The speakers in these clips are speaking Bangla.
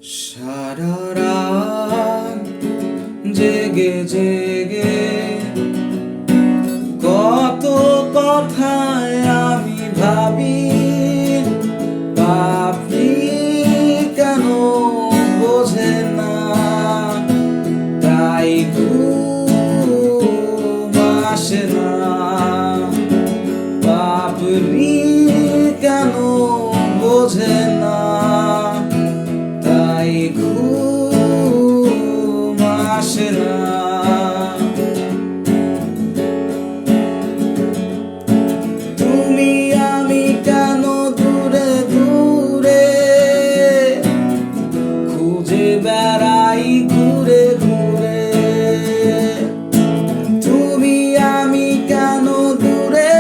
সারা রাত জেগে জেগে কত কথায় আমি ভাবি, পাপি কেন বোঝে না, তাই ঘুম আসে না। পাপড়ি কেন বোঝে না, তাই ঘুম আসে না। তুমি আমি কেন দূরে দূরে খুঁজে বেড়াই ঘুরে ঘুরে। তুমি আমি কেন দূরে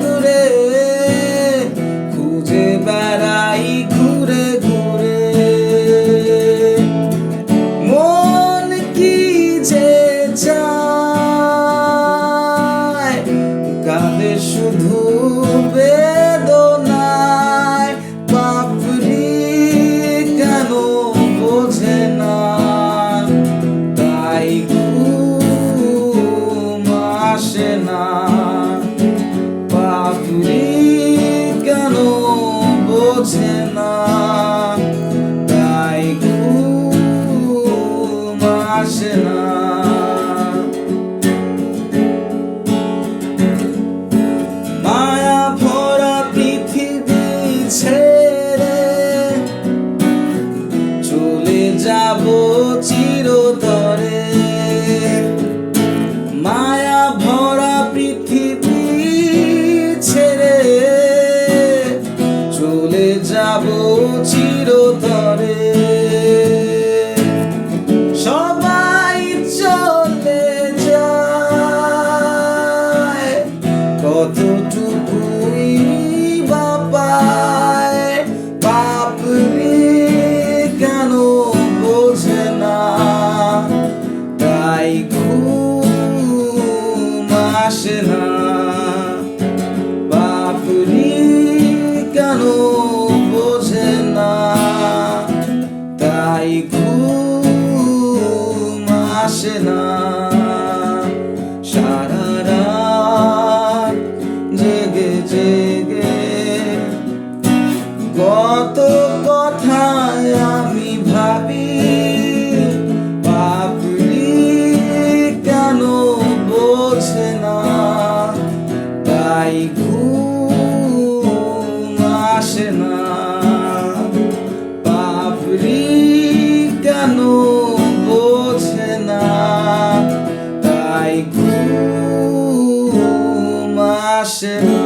দূরে খুঁজে বেড়াই ঘুরে ঘুরে। মন কি যে চায় কাঁদে শুধু বেদনায়, পাপড়ি কেন বোঝে না, তাই ঘুম আসে না। পাপড়ি কেন বোঝে না, তাই ঘুম আসে না। মায়া ভরা পৃথিবী ছেড়ে চলে যাব চিরতরে। মায়া ভরা পৃথিবী ছেড়ে চলে যাব চিরতরে। সবাই চলে যায়, কতটুকুই বা পায়, পাপড়ি কেন বোঝে না, তাই ঘুম আসে না। পাপড়ি কেন বোঝে না, তাই ঘুম আসে না। সারা রাত জেগে জেগে কত কথায় আমি ভাবি, পাপড়ি কেন বোঝে না, তাই ঘুম আসে না। পাপড়ি কেন বোঝে না, তাই ঘুম আসে না।